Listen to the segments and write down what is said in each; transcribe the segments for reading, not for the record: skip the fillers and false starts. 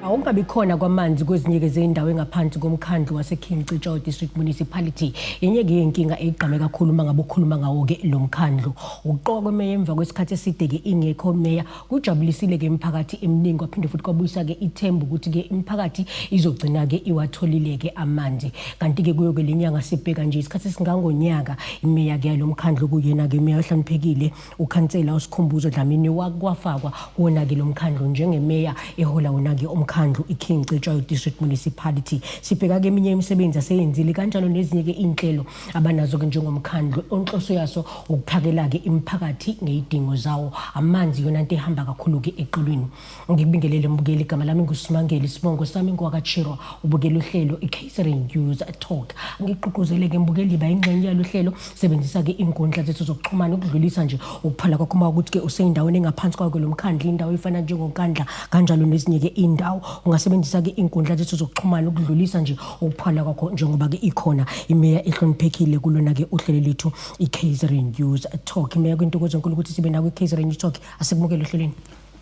Awungabi khona kwamanzi kwezinye izindawo engaphansi komkhandlu waseKingcitshwa District Municipality yenyeke yenkinga egqame kakhulu mangabe ukhuluma ngawo ke lo mkhandlu. Ukuqoka kwemeya emva kwesikhathi eside ke ingekho meya kujabulisile ke imiphakathi eminingi kwaphinde futhi kwabuyisa ke ithemba ukuthi ke imiphakathi izogcina ke iwatholile ke amanzi. Kanti ke kuyo ke lenyanga sibheka nje isikhathi singangonyaka imeya ke lo mkhandlu kuyena ke meya ohlaniphekile ukhansela uSikhumbuzo Dlamini wakwafakwa wona ke lo mkhandlu njengemeya ehola wona ke umkhandlu iKingcitshwa District Municipality. Sibheka ke eminye imisebenzi aseyenzile kanjalo nezinye ke inhlelo abanazo ke njengomkhandlu onhloso yaso ukuphakela ke imiphakathi ngezidingo zawo. Amanzi yona into ehamba kakhulu ke eqolweni. Ngikubingelele mbukeli igama lami nguSimangeli Sibongo sami ngwakachirwa ubukela uhlelo iCatering News Talk. Ngiqhuquzele ke mbukeli ba ingxenye yalo hlelo sebenzisa ke inkundla zethu zokuxhumana ukudlulisa nje ukuphala kwakho uma ukuthi ke useyindaweni engaphansi kwakho lo mkhandlu indawo efana njengonkandla kanjalo nezinye ke indawo ungasebenzisa ke inkundla zethu zokuxhumana ukudlulisa nje ukuphala kwakho njengoba ke ikhona imeya ehloniphekile kulona ke uhlelo lethu iCatering News Talk. Imeya kwintokozo enkulu ukuthi sibe nawo iCatering News Talk asikubukele ohlelweni.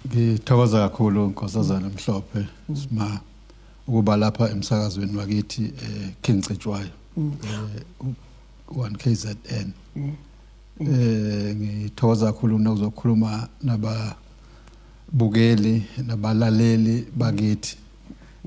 Ngithokoza kakhulu Nkosazana Mhlophe sima ukuba lapha emsakazweni wakithi Kingcitshwa 1KZN. Ngithokoza kakhulu nokuzokhuluma nababukeli nabalaleli bakithi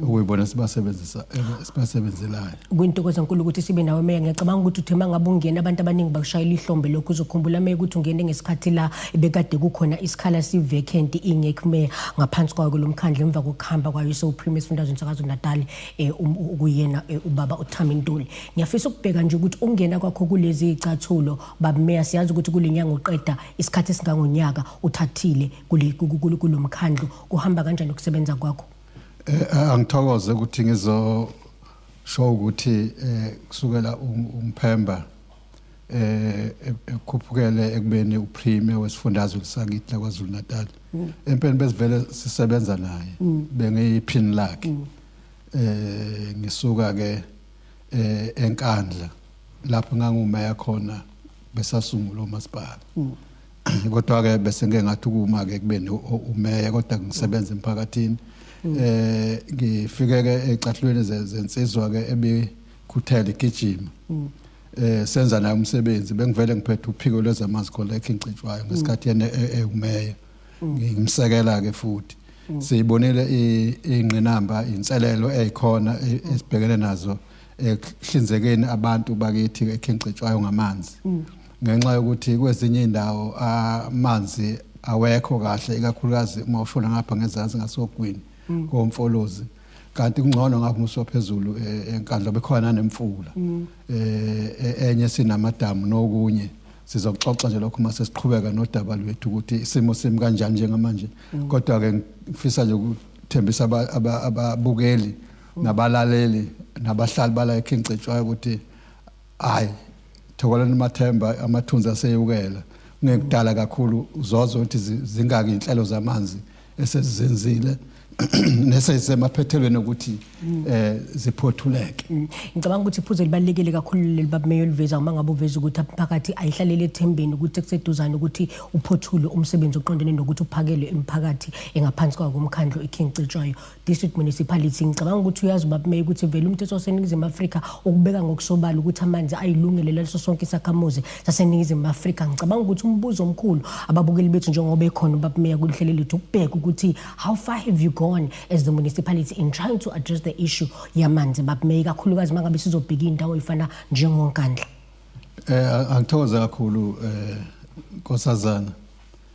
ukuyibona sibasebenzelayo. Kwintokozo enkulu ukuthi sibe nawe meya. Ngiyacabanga ukuthi uthe mangabe ungena abantu abaningi bakushayela ihlombe lokho uzokhumbula meya ukuthi ungene ngesikhathi la ebekade kukhona isikhala si-vacant ingekho meya ngaphansi kwayo lo mkhandlu emva kokuhamba kwayo so-Premier Esifundazweni saKwaZulu-Natal ukuyena ubaba uThamintuli. Ngiyafisa ukubheka nje ukuthi ungena kwakho kulezi icathulo baba meya siyazi ukuthi kulenyanga uqeda isikhathi esingangonyaka uthathile kulo mkhandlu kuhamba kanjani ukusebenza kwakho? Angithokoze ukuthi ngizosho ukuthi kusukela umphemba ekhuphukele ekubeni uPremier wesifundazwe sakithi laKwaZulu-Natal. Empeni bezivele sisebenza naye bengiyiphini lakhe. Ngisuka ke enkandla lapho ngangumeya khona besasungula umasipala. Kodwa ke bese ngengathi kuma ke kubeni umeya kodwa ngisebenza emphakathini. Ngifike ke ecahlweni zensizwa ke ebikhuthele igijima senza nayo umsebenzi bengivele ngiphethe uphiko lwezamanzi khona eKingcitshwa ngesikhathi yena umeya ngimsekela ke futhi siyibonile ingqinamba inselelo ezikhona esibhekene nazo ekuhlinzekeni abantu bakithi eKingcitshwa ngamanzi ngenxa yokuthi kwezinye indawo amanzi awekho kahle ikakhulukazi uma ushona ngapha ngezansi ngasogwini komfolozi kanti kungcono ngapha usophezulu enkandla bekhona nemfula enye sinamadamu nokunye sizokuxoxa nje lokho mase siqhubeka nodaba lwethu ukuthi isimo simi kanjani njengamanje kodwa ke ngifisa nje ukuthembisa ababukeli nabalaleli nabahlali bala eKingcitshwa ukuthi hayi thokolani mathemba amathunzi aseyukela ngekudala kakhulu uzozo ukuthi zingaki inhlelo zamanzi esezenzile nesesemaphethelweni ukuthi ziphothuleke. Ngicabanga ukuthi iphuzo libalekile kakhulu lelibaba meya oliveza uma ngabe uveza ukuthi phakathi ayihlalele ethembeni ukuthi kuseduzana ukuthi uphothule umsebenzi oqondene nokuthi uphakele imiphakathi engaphansi kwawo komkhandlu eKingcitshwa District Municipality. Ngicabanga ukuthi uyazi baba meya ukuthi vele umthetho waseNingizimu Afrika ukubeka ngokusobala ukuthi amanzi ayilungele leso sonke isakhamuzi saseNingizimu Afrika. Ngicabanga ukuthi umbuzo omkhulu ababukeli bethu njengoba ekhona baba meya kulihlelo lethu ukubheka ukuthi how far have you gone as the municipality in trying to address the issue yamanzi baba meya kakhulukazi mangabe sizobheka indawo ifana njengonkandla? Angithokoza kakhulu Nkosazana.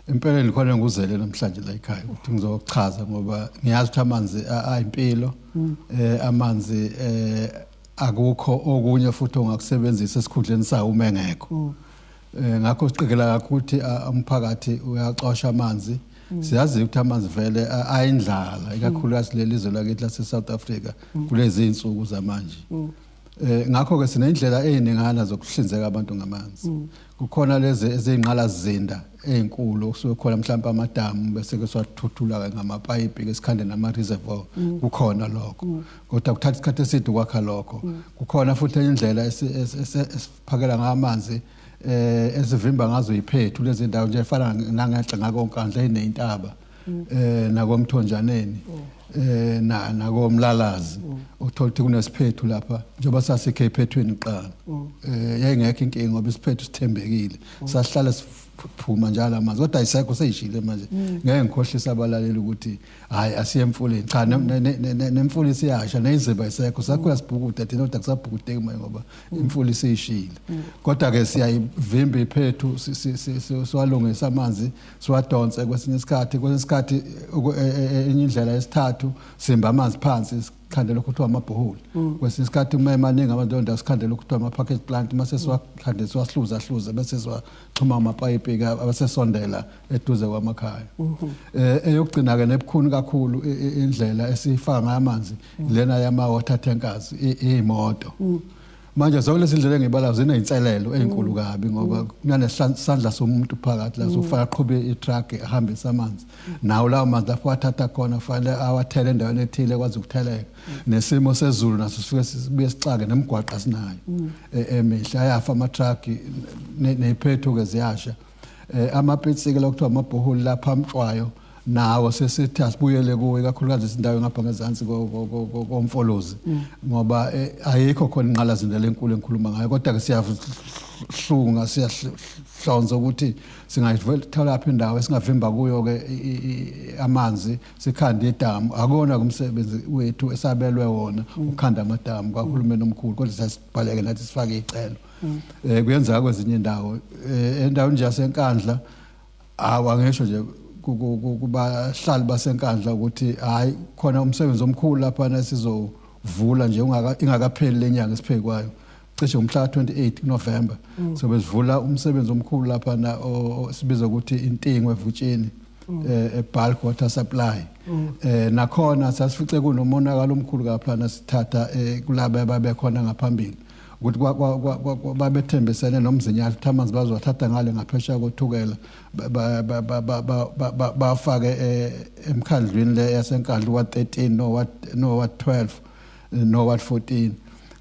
Impela ngikhona nguzele namhlanje la ekhaya ukuthi ngizochaza ngoba ngiyazi ukuthi amanzi ayimpilo amanzi akukho okunye futhi ongakusebenzisa esikhundleni sawo uma engekho. Ngakho siqikela kakhulu ukuthi umphakathi uyaxosha amanzi. Siyazi ukuthi amanzi vele ayindlala ikakhulukazi lelizwe lakithi lase-South Africa kulezi insuku zamanje. Ngakho ke sinendlela eziningana zokuhlinzeka abantu ngamanzi. Kukhona lezi ezingqala zinda ezinkulu kusuke khona mhlawumbe amadamu bese ke swathuthula ngamapipe ke sikhande nama reservoir kukhona lokho. Kodwa kuthatha isikhathi eside ukwakha lokho. Kukhona futhi indlela esiphakela ngamanzi ezivimba ngazo iphethu lezi ndawo nje efana nangaxa ngakonkandla enezintaba nakomthonjaneni nakomlalazi uthola ukuthi kunesiphethu lapha njengoba sasikhe ephethweni iqala yayingekho inkinga ngoba isiphethu sithembekile sahlala siphuma njalo amanzi kodwa ayisekho seyishile manje ngeke ngikhohlisa abalaleli ukuthi hayi asiye emfuleni cha nemfula isiyasha neyiziba isekho sakho yasibhukuda thina kodwa kusabhukudeki manje ngoba imfula isishile kodwa ke siyayivimba iphethu siwalungisa amanzi siwadonse kwesinye isikhathi enye indlela yesithathu simba amanzi phansi sikhandela ukuthiwa amabhoholi kwesinye isikhathi uma emaningi amadonda sikhandela ukuthiwa ama-package plant mase siwakhandela siwahluza bese siwaxhuma amapayipi abasesondela eduze kwamakhaya eyokugcina-ke nebukhuni kakhulu indlela esifaka ngayo amanzi lena yama-water tankers iy'moto manje zonke lezi ndlela engiyibalayo ziney'nselelo ey'nkulu kabi ngoba kunanesandla somuntu phakathi la sokufaka aqhube itruck ahambise amanzi nawo lawo manzi lapho wathatha khona kufanele awathele endaweni ethile ekwazi ukutheleka nesimo sezulu naso sifike sibuye sixake nemigwaqo asinayo emihle ayafa ama-truck ney'phethu-ke ziyasha amapitsiki lokuthiwa amabhoholi lapha amtshwayo nawo sesithi asibuyele kuwe kakhulukazi izindawo ngapha ngezansi komfolozi ngoba ayikho khona inqalazindlela enkulu engikhuluma ngayo kodwa ke siyahlunga siyahlonza ukuthi singayithola lapha indawo esingavimba kuyo ke amanzi sikhande idamu akona kumsebenzi wethu esabelwe wona ukhanda amadamu kahulumeni omkhulu kodwa sasibhaleke nathi sifake icelo kuyenzeka kwezinye indawo endaweni nje yasenkandla awangisho nje kubahlali basenkandla ukuthi hayi khona umsebenzi omkhulu lapha sizovula nje ingakapheli lenyanga esiphe kwayo cishe umhla 28 November so besivula umsebenzi omkhulu lapha sibiza ukuthi intingwe evutsheni bulk water supply nakhona sasifice kunomonakalo omkhulu kaphana sithatha kulabo ababekhona ngaphambili ukuthi babethembisene nomzinyalo amanzi bazowathatha ngale ngaphesheya kothukela bafake emkhandlwini le yasenkandla wa-13 no wa-12 no wa-14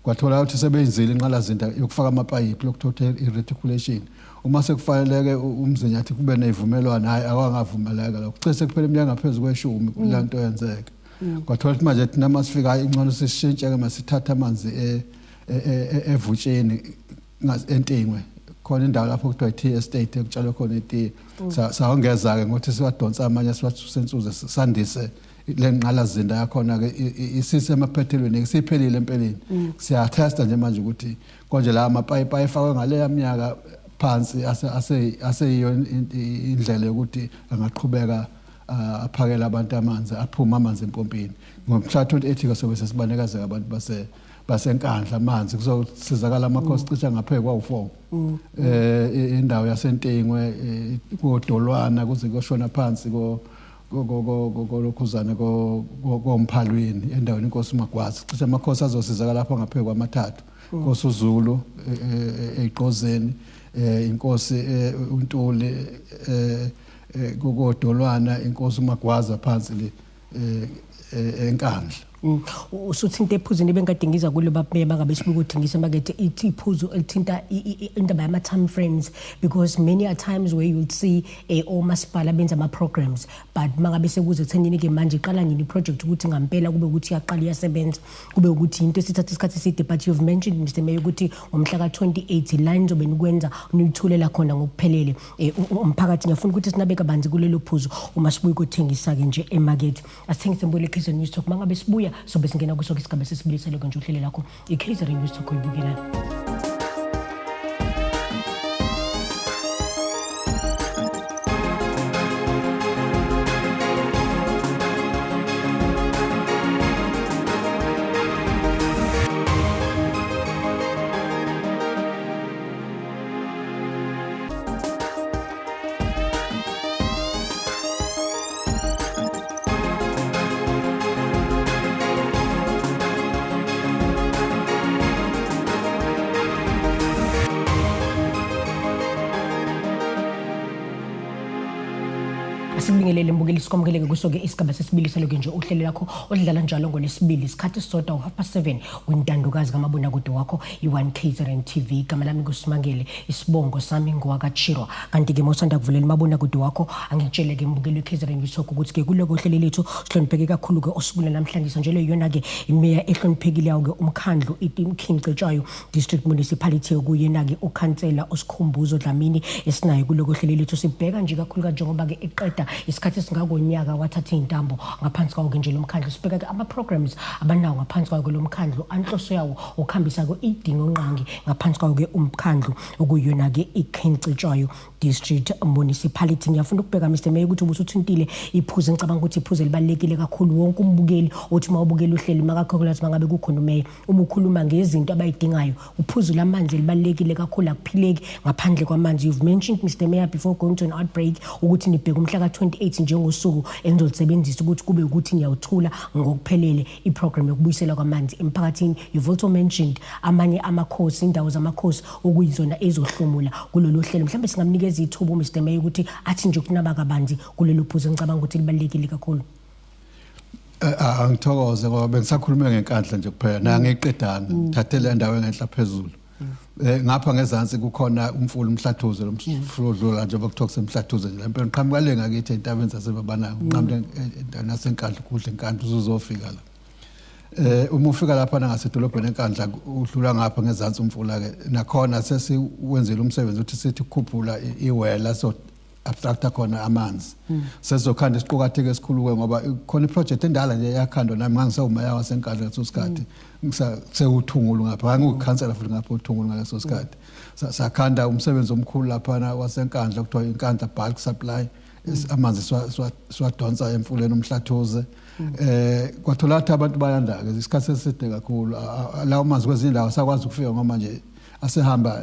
kwathola ukuthi sebeyizile inqalazinda yokufaka amapayipi lokuthatha i-reticulation uma sekufaneleke umzinyathi kube neyivumelwano hayi akangavumeleka lokho cishe kuphela iminyaka ngaphezu kweshumi la nto yenzeka kwathola ukuthi manje thina masifika ingcono sishintshe-ke masithatha amanzi evutsheni entingwe khona indawo lapho kuthiwa i-tea estate ekutshalwe khona itiye sawongeza-ke ngokuthi siwadonsa amanye siwasensuze sandise le nqalazinda yakhona-ke isise emaphethelweni siyiphelile empeleni siyathesta nje manje ukuthi konje la amapayipi ayefakwe ngaleya minyaka phansi aseyiyo indlela yokuthi angaqhubeka aphakele abantu amanzi aphuma amanzi empompini ngomhla 28 sobe sesibanekazeka abantu basenkandla amanzi kuzosizakala amakhosi cishe ngaphe kwawu4 indawo yasentingwe kodolwana kuze koshona phansi lokhuzana komphalweni endaweni inkosi Magwazi cishe amakhosi azosizakala lapho ngaphe kwamathathu inkosi uZulu eGqozeni inkosi uNtuli kodolwana inkosi uMagwaza phansi le enkandla usuthi into ephuzini bengadingiza kulo bangabe sibuka uthingisa makethe ithi iphuzu elithinta indaba yama-time frames because many a times where you'll see omasipala benza ama-programs but mangabe sekuze ekuthenini-ke manje iqala nini iproject ukuthi ngampela kube ukuthi iyaqala iyasebenza kube ukuthi into esithatha isikhathi eside but you've mentioned Mr. Mayor ukuthi ngomhla ka-28 la nizobe nikwenza niyithulela khona ngokuphelele umphakathi ngiyafuna ukuthi sinabeka banzi kulelo phuzu uma sibuya ukuthengisa-ke nje emakethe asithengise mbole Kaizer News Talk mangabe sibuya sobe singena kusoke isigaba sesibulisele konje uhlelo lakho iKaizer News Talk uyibukela sibingelele mbukeli sikwamkeleke kusoke isigaba sesibili saloke nje uhlelo lakho odlala njalo ngolesibili isikhathi sisodwa 7:30 kwintandokazi kamabonakude wakho i1 Catering TV. Igama lami kuSimangele, isibongo sami ngowakachirwa. Kanti ke mawusanda kuvulela mabonakude wakho angitshele ke mbukeli weCatering Talk ukuthi ke kuloko hlelo lethu sihlonipheke kakhulu ke osukule namhlanje njalo yona ke imeya ehloniphekileyo ke umkhandlu iMkhinkcetshwayo District Municipality okuyena ke ukhansela uSikhumbuzo Dlamini esinayo kuloko hlelo lethu sibheka nje kakhulu njengoba ke eqeda isikhathi singakonyaka wathatha intambo ngaphansi kwawo ke nje lomkhandlu sibheka ke ama programs abanawo ngaphansi kwawo lomkhandlu anhloso yawo ukuhambisa ke idingo nqangi ngaphansi kwawo ke umkhandlu okuyona ke iMkhinkcetshwayo District Municipality. Ngiyafuna ukubheka Mr Mayor ukuthi ubusuthintile iphuze ngicabanga ukuthi iphuze libalekile kakhulu wonke umbukeli othi mawubukela uhleli makakhokhulathi mangabe kukhona umeya umukhuluma ngezinto abayidingayo uphuzo lamanzi libalekile kakhulu akuphileki ngaphandle kwamanzi. You've mentioned Mr Mayor before going to an outbreak ukuthi nibheka umhla ka28 njengosuku enizolisebenzisa ukuthi kube ukuthi niyawuthula ngokuphelele iprogram yokubuyisela kwamanzi emphakathini. You've also mentioned amanye amakhosi indawo zamakhosi okuyizona ezohlomula kulolu hlelo. Mhlawumbe singamnikeza ithuba Mr Mayor ukuthi athi nje kunaba kabanzi kulelo phuzo ngicabanga ukuthi libalekile kakhulu. Angithokoze ngoba bengisakhuluma ngenkandla nje kuphela nangiqedanga ngithathele indawo engenhla phezulu. Ngapha ngezansi kukhona umfulu umhlathuze lomfudlula nje bakuthiwa kusemhlathuze nje lempela ngiqhamuka le ngakithi entabeni zasebabanayo ngiqhamuka nasenkandla kudle enkandla uzofika la. Uma ufika lapha ngasedolobheni enkandla udlula ngapha ngezansi umfula ke nakhona sesiwenzile umsebenzi uthi sithi ukukhuphula iwela so abstracta khona amanzi sezokhanda isiqukathe esikhulu ke ngoba khona iproject endala nje yakhandwa nami ngangisewumaya wasenkandla leso sikhathi ngisewuthungulu ngapha ngikukhansela futhi ngapha uthungulu ngaleso sikhathi sakhanda umsebenzi omkhulu lapha wasenkandla okuthiwa inkandla bulk supply amanzi swadonsa emfuleni umhlathuze. Kwathola ukuthi abantu bayanda ke isikhathi eside kakhulu lawo manzi kwezinye indawo sakwazi ukufika ngoba manje asehamba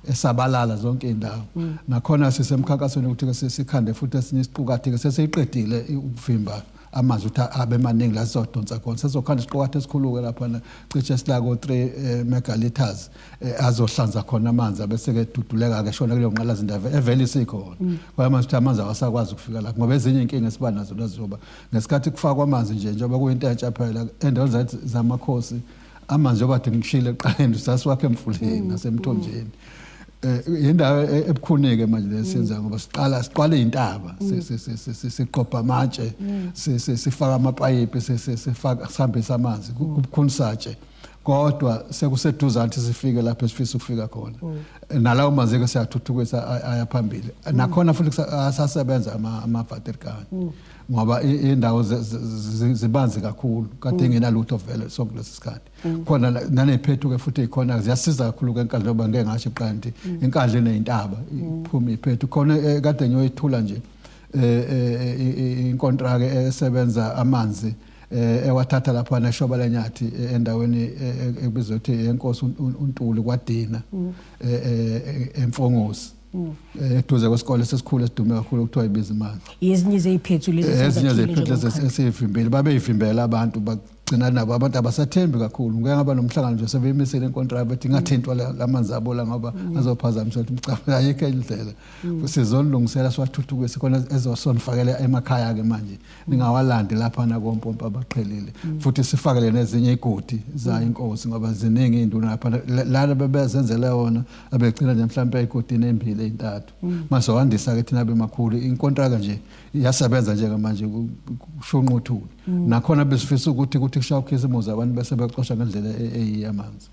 esabalala zonke indawo nakhona sisemkhankasweni ukuthi sikhande futhi esinye isiqukathe ke sesiqedile ukuvimba amanzi uthi abe maningi la sizodonsa khona sezokhanda isiqukathe esikhulu ke lapha cishe silako 3 megaliters azohlanza khona amanzi abese ke duduleka ke shona kuleyo nqala zindaba evele isikhona kwaye manje uthi amanzi awasakwazi ukufika lapho ngoba ezinye inkinga esiba nazo lazoba ngesikhathi kufakwa amanzi njengoba kuyinto entsha phela endaweni zamakhosi amanzi obade ngishile eqaleni sasiwakhe emfuleni nasemthonjeni. Indawo ebukhunike manje lesenza ngoba siqale intaba siqopha amatshe sifaka amapayipi sifaka sihambisa amanzi kubukhunisatshe kodwa sekuseduzana ukuthi sifike lapho esifisa ukufika khona nalawo manzi ke siyathuthukisa ayaphambili nakhona futhi asasebenza ama-waterkan ngoba indawo zibanzi kakhulu kade ngenalutho vele sonke lesikhathi khona nanephethu ke futhi ikhona ziyasiza kakhulu kenkandla ngoba ngeke ngasho qanti inkandla eneyintaba iphuma iphethu khona kade ngiyoyithula nje inkontraka esebenza amanzi ewathatha lapha naShoba Lenyathi endaweni ebizwa ukuthi yenkosi uNtuli kwaDina eMfongosi eduze kwesikole sesikhulu esidume kakhulu okuthiwa iBizimana. Ezinye zeyiphethu lezi esivimbele babeyivimbela abantu bagcina nabo abantu abasathembi kakhulu ngeke ngaba nomhlangano nje sebeyimisela inkontraka bethi ngathintwa lamanzi abola ngoba azophazamisa ukuthi mcabanga ayikho indlela sizolungisela siwathuthukise khona ezosonifakela emakhaya ke manje ningawalandi lapha na kompompa abaqhelile futhi sifakele nezinye igodi za inkosi ngoba ziningi induna lapha la bebezenzela yona abegcina nje mhlawumbe igodini embili eintathu mase wandisa ke thina bemakhulu inkontraka nje iyasebenza nje manje kushonqothula nakhona besifisa ukuthi kushaya ukhisimuzi abantu bese beqosha ngendlela eyiyamanzi.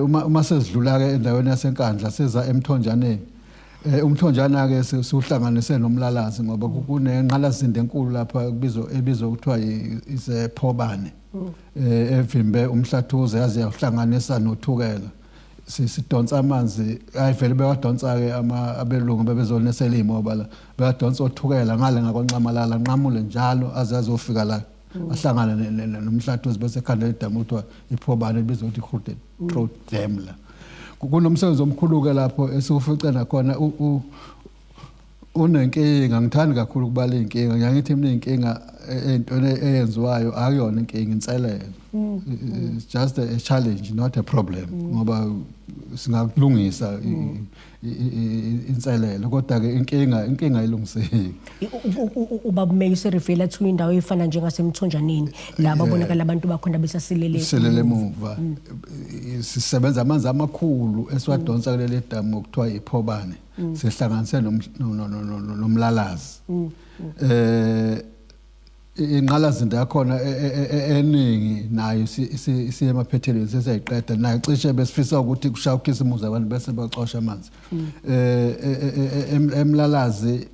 Uma sesidlula ke endaweni yasenkandla seza emthonjaneni umthonjana ke siuhlanganise nomlalazi ngoba kunenqalazinde enkulu lapha ebizwa ukuthiwa isephobane evimbe umhlathuze yaze yahlanganisa nothukela sidonsa amanzi ayivele bewadonsa ke abelungu bebezonesela imoba la bewadonsa othukela ngale ngakonqamalala nqamule njalo azazofika la ahlangana nomhlathuzi bese khanda edamu uthiwa iphobane bizwa ukuthi Groot Throat Dam la kunomsebenzi omkhulu ke lapho esiuficena khona unenkinga ngithanda kakhulu kubala inkinga ngiyayithi mina inkinga entweni eyenziwayo akuyona inkinga inselelo. It's just a challenge, not a problem. Ngoba singakulungisa inselelo kodwa ke inkinga ilungiseki. Ubaba Meya userefela to indawo efana njengasemthonjaneni la babonakala abantu bakhona besasilele emuva. Sisebenza amanzi amakhulu esiwadonsa kuleli damu okuthiwa iphobane. Sihlanganise nomlalazi. Inqalazinda yakhona eningi nayo siye emaphethelweni sesayiqeda nayo cishe besifisa ukuthi kushaya ukhisimuza abantu bese bacosha amanzi. Emlalazi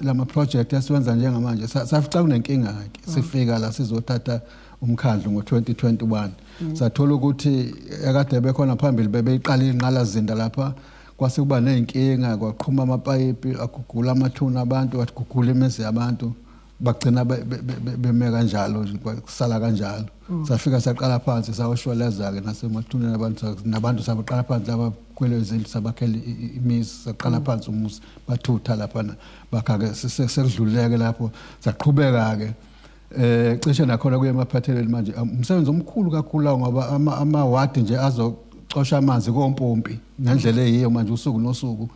lama project esiwenza njengamanje safica kunenkinga ke sifika la sizothatha umkhandlu ngo2021 sathola ukuthi ekade bekhona phambili bebeyiqala inqalazinda lapha kwase kuba nenkinga kwaqhuma amapayipi agugula amathuna abantu agugula imizi yabantu bagcina bemeka kanjalo kusala kanjalo safika saqala phansi sawoshweleza ke nasemathuneni nabantu sabaqala phansi laba kwelo izinto sabakhela imizi saqala phansi umuzi bathutha lapha bakha ke sekudluleke lapho saqhubeka ke cishe nakhona kuye emaphathelweni manje umsebenzi omkhulu kakhulu ngoba amawadi nje azocosha amanzi kompompi ngendlela eyiyo manje usuku nosuku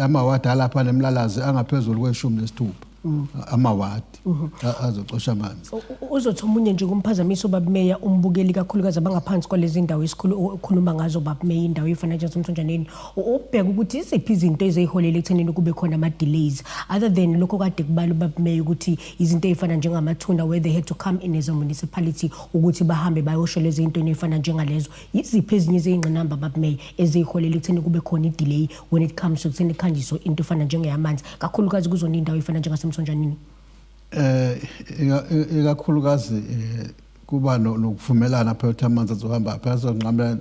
amawadi alapha nemlalazi angaphezulu kwe-16 amawadi azocosha amanzi. Uzothi omunye nje kumphazamisa ubaba Meya umbukeli kakhulukazi abangaphansi kwalezi indawo esikhuluma ngazo ubaba Meya indawo efana njengasemthonjaneni ubheka ukuthi iziphi izinto eziholela ekuthenini kube khona ama delays other than lokho kade kubala ubaba Meya ukuthi izinto ezifana njengamathuna where they had to come in as a municipality ukuthi bahambe bayoshela izinto ezifana njengalezo iziphi ezinye izingqinamba ubaba Meya eziholela ekuthenini kube khona idelay when it comes to kutheni khanjiso into efana njengeyamanzi kakhulukazi kuzona indawo efana njengasemthonjaneni. Ikakhulukazi kuba nokuvumelana phakathi amanzi azohamba phakathi nqamla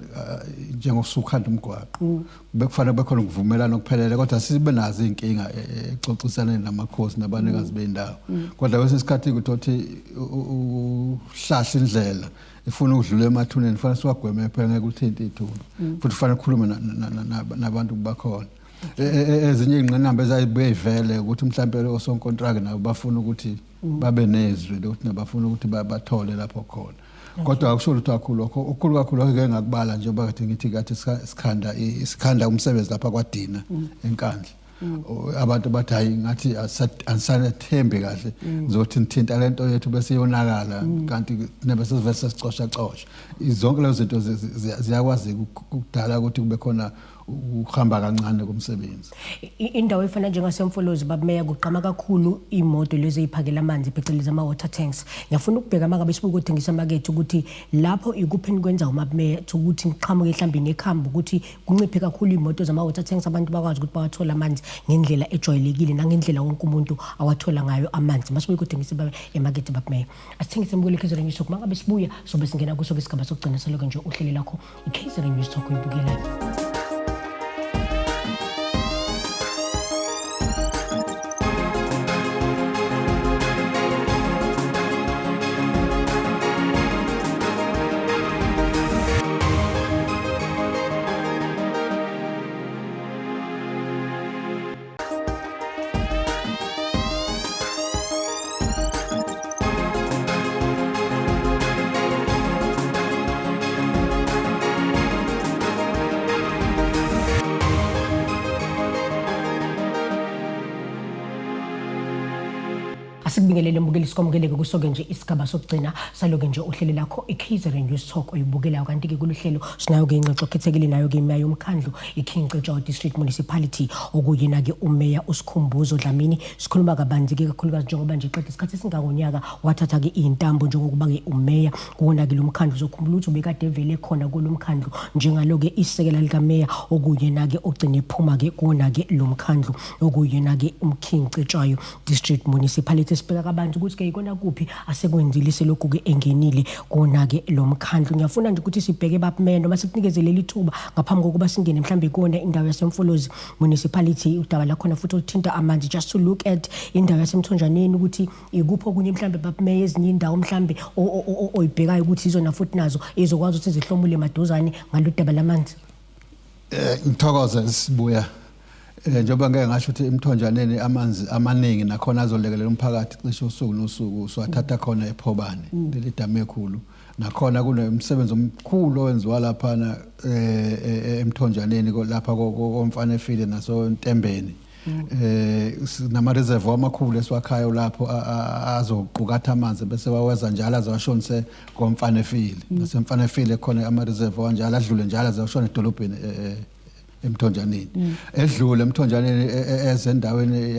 njengosukhanda umgwaqo bekufanele bekhona ukuvumelana okuphelele kodwa sibe nazo inkinga exoxisana namakhosi nabanikazi bendawo kodwa kwesinye isikhathi ukuthi uhlahla indlela ifuna ukudlula emathuneni fanele siwagweme phela ngeke uthinte ithuna futhi fanele ukukhuluma nabantu bakhona. Ezinye ingqinamba ezayibuye ivele ukuthi mhlawumbe osonkontrakt nabo bafuna ukuthi babe nezwi lokuthi nabafuna ukuthi bathole lapho khona kodwa akusho ukuthi okukhulu kakhulu ngeke ngakubala nje ngoba ngithi kathi isikhanda umsebenzi lapha kwaDina enkandla abantu bathi hayi ngathi anisanathembi kahle ngizothi nithinta lento yethu bese iyonakala kanti nebese sivese sicosha zonke lezo zinto ziyakwazi ukudala ukuthi kube khona ukuhamba kancane komsebenzi. Indawo efana njengasemfolozi baba Meya kuqhama kakhulu imoto lezi eziphakela amanzi phecelezi ama water tanks. Ngiyafuna ukubheka mangabe sibuka ukuthengisa market ukuthi lapho ikupheni kwenza uma Meya ukuthi ngiqhamuke mhlambi nekhamba ukuthi kunciphe kakhulu imoto zama water tanks abantu bakwazi ukuthi bawathola amanzi ngendlela ejwayelekile nangendlela wonke umuntu awathola ngayo amanzi. Masibuka ukuthengisa baba emarket baba Meya. Asithengise mkule KZN News Talk mangabe sibuya sobe singena kuso isigaba sokugcina saloke nje uhlelo lakho iKZN News Talk uyibukela. Asikubingelele mbukeli sikwamukele kusoke nje isigaba sokugcina saloke nje uhlelo lakho iKZN News Talk oyibukelayo kanti ke kuluhlelo sinayo ke ingxoxo khethekile nayo ke imeya yomkhandlu iKing Cetshwayo District Municipality okuyena ke umeya uSikhumbuzo Dlamini sikhuluma kabanzi ke kakhulukazi njengoba nje iqedwe isikhathi singakonyaka wathatha ke intambo njengokuba ke umeya kuona ke lomkhandlu uzokhumbula ukuthi ubekade evele khona kulomkhandlu njengaloke isekela lika meya okuyena ke ogcine ephuma ke kuona ke lomkhandlu okuyena ke uKing Cetshwayo District Municipality sibheka kabanzi ukuthi ke ikona kuphi asekwenzile selokhu ke engenile kona ke lomkhandlu. Ngiyafuna nje ukuthi sibheke bapmeno noma sikunikezele lithuba ngaphambi kokuba singene mhlambe kuona indawo yasemfolozi municipality udaba la khona futhi uthinta amanzi just to look at indawo yasemthonjaneni ukuthi ikupho kunye mhlambe bapmeya ezinye indawo mhlambe oyibhekayo ukuthi izona futhi nazo ezokwazi ukuthi zihlomule maduzane ngalodaba lamanzi. Ngithokoza sibuya njengoba ngeke ngasho ukuthi emthonjaneni amanzi amaningi nakhona azolekelela umphakathi cishe usuku nosuku siwathatha khona ePhobane leli damu ekhulu nakhona kunomsebenzi omkhulu owenziwa lapha emthonjaneni lapha koMfanefile naso Ntembeni nama reservoir amakhulu esiwakhayo lapho azoqukatha amanzi bese baweza njalo azawashonise koMfanefile naseMfanefile khona ama reservoir njalo adlule njalo azawashona edolobheni emthonjaneni edlule emthonjaneni ezendaweni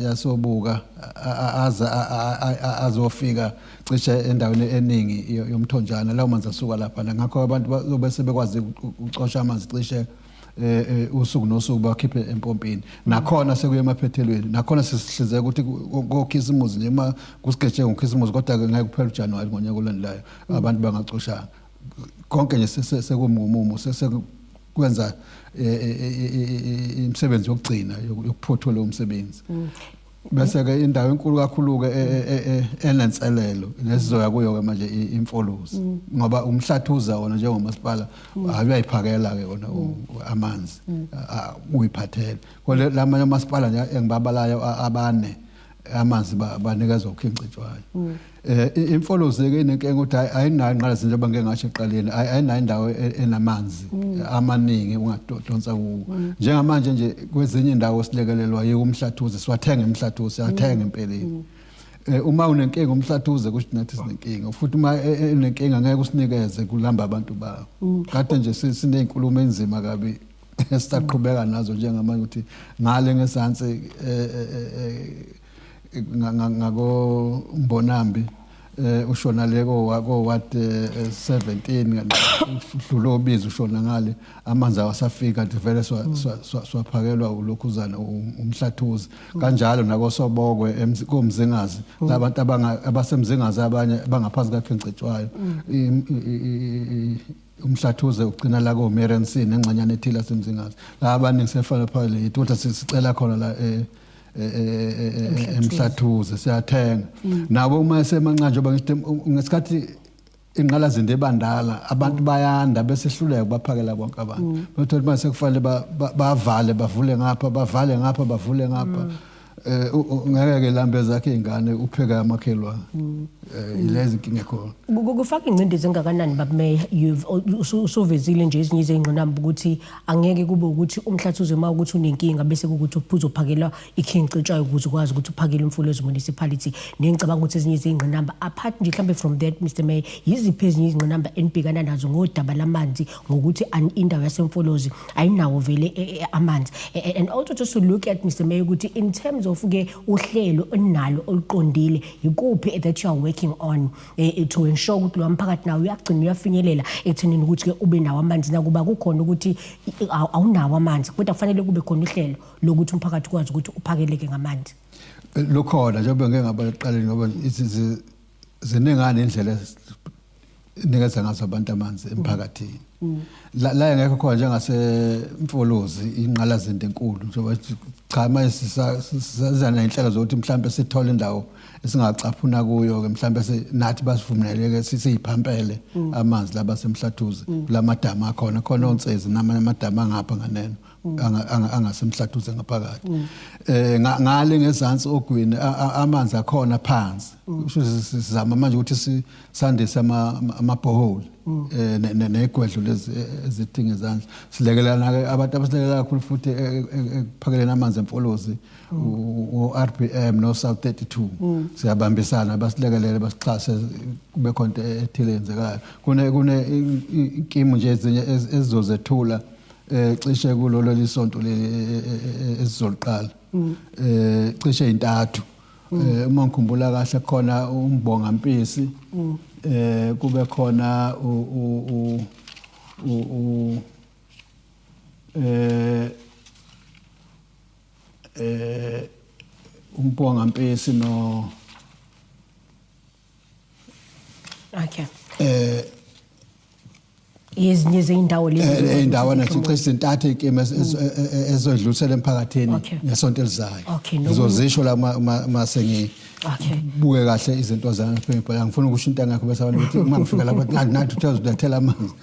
yasobuka azofika cishe endaweni eningi yomthonjana lawo manzi asuka lapha ngakho abantu bazobe sebekwazi ucosha amanzi cishe usuku nosuku bakhiphe empompini nakhona sekuye emaphethelweni nakhona sisihlinzeka ukuthi ngokhisimuzi nje kusigeje ngokhisimuzi kodwa ngeke kuphela uJanuwari ngonyaka olandelayo abantu bangacoshanga konke nje sekumumumo kwenza imisebenzi yokugcina yokuphothola umsebenzi bese ke indawo enkulu kakhulu ke enenselelo lesizoya kuyo ke manje imfolozi ngoba umhlathuza wona njengomasipala abayiphakela ke wona amanzi uyiphathela kodwa lamanye amasipala nje engibabalayo abane amanzi banikezwa ukhincitshwayo imfolozi ke inenkinga ukuthi ayinayo inqalasizinda njengoba ngeke ngasho eqaleni ayinayo indawo enamanzi amaningi ungadonsa kuwo njengamanje nje kwezinye indawo silekelelwa yikumhlathuze siwathenga imhlathuze siyathenga empeleni uma unenkinga umhlathuze kusho nathi sinenkinga futhi uma unenkinga ngeke usinikeze kulamba abantu bawo kade nje sinezinkulumo enzima kabi esitaqhubeka nazo njengamanje ukuthi ngale ngesansi ngako Mbonambi ushona leko wako what 17 udlula obiza ushona ngale amanzi awasafika divele swaphakelwa ulokhuzana umhlathuzi kanjalo nako Sobokwe komzingazi labantu abasemzingazi abanye bangaphansi kaKhencetshwayo umhlathuze ugcina la ko Merensin engxanyana ethila semzingazi la abaningi sefana phakathi ukuthi sicela khona la emhlathuze siyathenga nabo uma esemanqanje ngoba ngesikhathi inqalazinda ebandala abantu bayanda bese hluleka baphakela bonke abantu bathola mase kufanele bavale bavule ngapha bavale ngapha bavule ngapha ngeke ke lambe zakhe ingane upheka amakhelwane ilezi inkinga khona kufaka ingcindezi engakanani babumeya usuvezile nje ezinye izingqinamba ukuthi angeke kube ukuthi umhlathuze uma ukuthi unenkinga bese ukuthi uphuzophakela iKhencetshwayo ukuze ukwazi ukuthi uphakele imfolozi municipality ngicabanga ukuthi ezinye izingqinamba apart nje mhlambe from that Mr Mayor yiziphi ezinye izingqinamba enibhekana nazo ngodaba lamanzi ngokuthi indawo yasemfolozi ayinawo vele amanzi and also just to look at Mr Mayor ukuthi in terms of ke uhlelo onalo oluqondile ikuphi that you are working on to ensure ukuthi lo mphakathi nawo uyagcina uyafinyelela ekuthenini ukuthi ke ube nawo amanzi nakuba kukhona ukuthi awunawo amanzi kodwa kufanele kube khona uhlelo lokuthi umphakathi ukwazi ukuthi uphakeleke ngamanzi lokhona njengoba ngeke ngabaqaleni ngoba zinengane indlela nikeza ngazo abantu amanzi emphakathini la ngeke khona njengasemfolozi inqalazinto enkulu njengoba cha manje sizana inhlelo zokuthi mhlambe sithole indawo esingacaphuna kuyo ke mhlambe nathi basivumele sisiphampele amanzi labasemhlathuze lamadama akhona khona onsezi namanye amadama angapha nganeno angasemhlathuze ngaphakathi ngale ngezansi ogwini amanzi akhona phansi sizama manje ukuthi sandise amabhoholi negwedlo lezi ezidinga izandla silekelana ke abantu abasilekelela kakhulu futhi ekuphakeleni amanzi emfolozi uRPM no South 32 siyabambisana basilekelele basixhase kube khona ethile yenzekayo kune inkimu nje ezinye ezizozethula cishe kulolo lisonto ezizoliqala cishe intathu uma ngikhumbula kahle khona uMbonga Mpisi kube khona uMbonga Mpisi no okay ezinye izindawo lezi indawo nathi izintathu inkima ezodlulisela emphakathini ngesonto elizayo ngizozisho la mase Okay. buke kahle izinto zami phela ngifuna ukushintsha ngakho bese abantu bethi uma ngifika lapha nathi uthathela amanzi.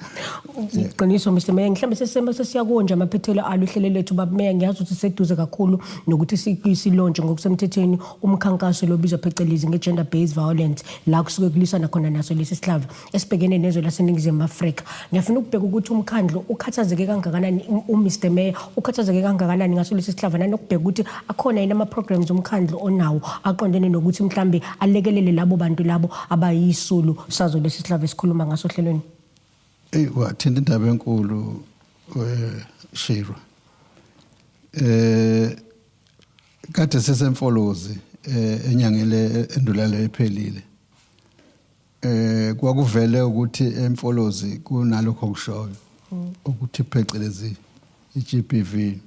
Iqiniso Mr Mayor mhlambe sesema sesiyakonje amaphethelo alo uhlelo lethu babumeya ngiyazi ukuthi seduze kakhulu nokuthi silonje ngokusemthethweni umkhankaso lobizwa phecelezi nge-gender based violence la kusuke kulisana khona naso lesi sihlava esibhekene nezwe laseNingizimu Afrika. Ngiyafuna ukubheka ukuthi umkhandlu ukhathazeke kangakanani uMr Mayor ukhathazeke kangakanani ngaso lesi sihlava nanokubheka ukuthi akhona yini ama-programs omkhandlu onawo aqondene nokuthi mhlambe alekelele labo bantu labo abayisulu sazo lesi sihlava esikhuluma ngaso hlelweni. Wathinta indaba enkulu Shiro. Kade sesemfolozi enyangele endulale ephelile. Kwakuvele ukuthi emfolozi kunalokho okushoyo ukuthi phecelezi iGBV.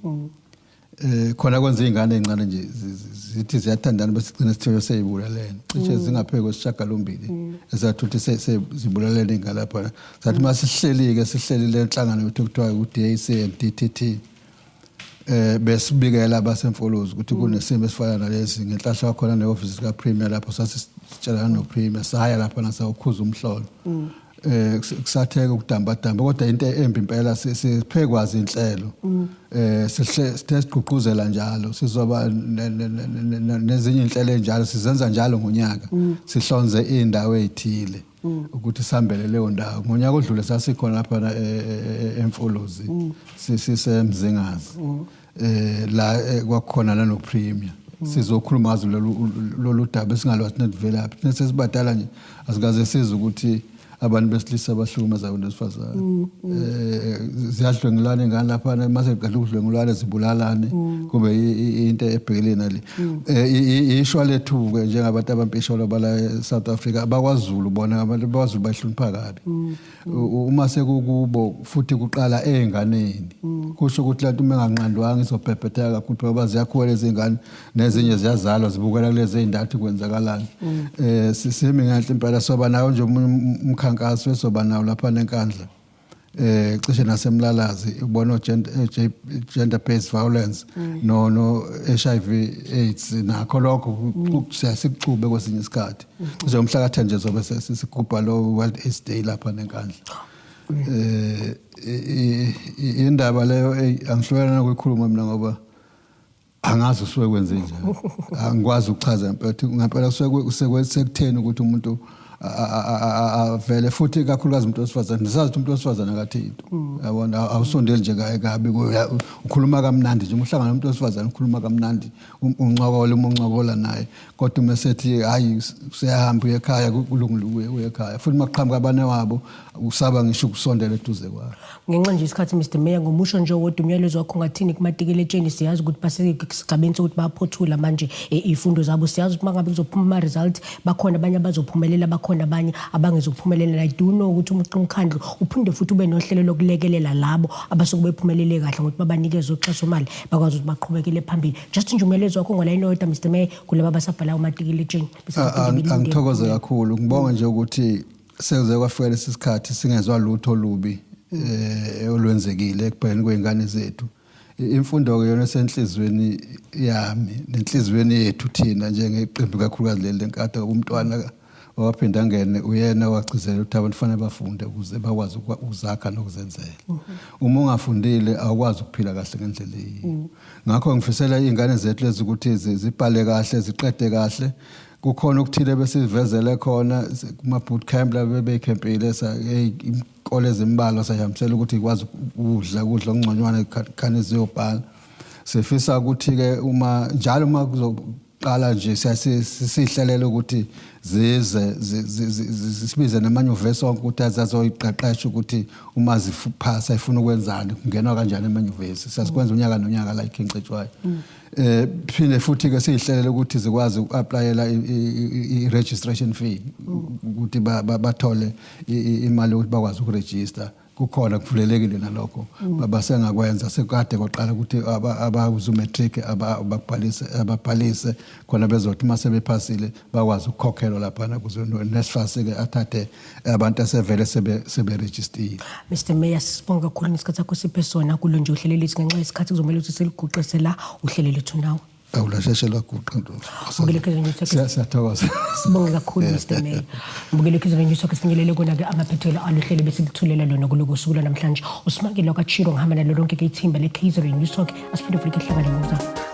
Khona kwenza izingane ezincane nje zithi ziyathandana bese sigcina sithoyo seyibulalene cishe zingapheke kwesishagalombili ezathuthi sezibulalene ingane lapha zathi masihleli-ke sihleli le nhlangano yethu kuthiwa u-DAC and DTT besibikela abasemfolozi ukuthi kunesimo esifana nalesi ngenhlahla wakhona ne-ofisi lika-Premier lapho sasitshelana no-Premier saya lapha nasawukhuza umhlolo kusatheka ukudamba-damba kodwa into embi impela siphekwazi inhlelo sithe sigqugquzela njalo sizoba nezinye inhlelo enjalo sizenza njalo ngonyaka sihlonze indawo ezithile ukuthi sihambele leyo ndawo ngonyaka odlule sasikhona lapha emfolozi sisemzingazi la kwakhona nanoPremier sizokhuluma ngazo lolu daba esingalwazi nedevelop nesesibadala nje asikaze siza ukuthi abantu besilisa abahlukumeza abantu besifazane ziyadlwengulana ingane lapha mase qala ukudlwengulana zibulalane kube into ebhekelene nale ishwa lethu ke njengabantu abampisho labala eSouth Africa abakwaZulu bona abantu abakwaZulu bahlunipha kabi uma sekukubo futhi kuqala enganeni kusho ukuthi lantu menganqandwanga izobhebhetheka kakhulu ngoba ziyakhula lezi ingane nezinye ziyazalwa zibukela kulezi ezintathu kwenzakalani sisimi nganhle impela soba nawo nje umkhankaso esoba nawo lapha nenkandla cishe nasemlalazi ubona gender based violence no HIV AIDS nakho lokho siyasicube kwesinye isikhathi nje umhla ka10 nje zobe sisigubha lo World AIDS Day lapha nenkandla indaba leyo angihlwelana ukuyikhuluma mina ngoba angazi usuke kwenze njani angikwazi ukuchaza ngempela kusuke sekutheni ukuthi umuntu vele futhi kakhulukazi umuntu wesifazane nisazi ukuthi umuntu wesifazane akathinto yabona awusondeli nje kabi ukhuluma kamnandi nje umhlangano umuntu wesifazane ukhuluma kamnandi uncokola naye kodwa mesethi hayi siyahamba ekhaya kulungile uye ekhaya futhi maqhamuka abane wabo usaba ngisho ukusondela eduze kwabo ngenxa nje isikhathi Mr Mayor ngomusho nje wodwa umyalezo wakho ngathini kumatikiletsheni siyazi ukuthi basesigabeni sokuthi bayaphothula manje izifundo zabo siyazi ukuthi mangabe kuzophuma ama result bakhona abanye abazophumelela bakhona abanye abangezophumelela I do know ukuthi umkhandlu uphinde futhi ube nohlelo lokulekelela labo abasuke bephumelele kahle ngokuthi babanikeze uxhaso mali bakwazi ukuthi baqhubekele phambili just nje umyalezo wakho ngolayini oyodwa Mr Mayor kulabo abasabhala umatikiletsheni angithokoze kakhulu ngibonga nje ukuthi sekuze kwafika lesi sikhathi singezwa lutho olubi olwenzekile ekubhekeni kwezingane zethu imfundo ke yona senhlizweni yami nenhlizweni yethu thina njengeqembu kakhulukazi leli lenkatha umntwana waphinda angene uyena wagcizela ukuthi abantu fanele bafunde ukuze bakwazi ukuzakha nokuzenzela uma ungafundile awukwazi ukuphila kahle ngendlela leyi ngakho ngifisela izingane zethu lezi ukuthi zibhale kahle ziqede kahle kukhona ukuthile besivezele khona kuma boot camp la bebekhempile inkole ezimbalo sayamsela ukuthi ikwazi ukudla okungconywana khane ziyobhala sifisa ukuthi ke uma njalo uma kuzoqala nje sihlelela ukuthi sibize namanyuvesi onke ukuthi azazoyiqeqesha ukuthi uma ziphasa ifuna ukwenzani kungenwa kanjani emanyuvesi sasikwenza unyaka nonyaka la iKingcetshwayo phinde futhi ke sihlelela ukuthi zikwazi uapplyela i-registration fee ukuthi bathole imali ukuthi bakwazi ukuregister kukhona kuvulelekile nalokho babasengakwenza sekade kwaqala ukuthi abazumatric ababhalise khona bezothi mase bephasile bakwazi ukukhokhelwa lapha kuze nesifase ke athathe abantu asevele sebe register. Mr Mayor sibonga kakhulu ngesikhathi sakho siphe sona kulo nje uhlelo lethu ngenxa yesikhathi kuzomela ukuthi siliguqise la uhlelo lethu nawo. awulasheshe laguqa Mbukele KZN News Talk. siyathokoza Sibonge kakhulu Mr Mayor. Mbukele KZN News Talk sifinyelele kona-ke amaphethelo aluhlelo besilithulela lona kuloko suku lwanamhlanje. uSimangile wakachiro ngihamba nalo lonke ke ithimba le KZN News Talk asiphinde futhi ehlakani ngokuzayo.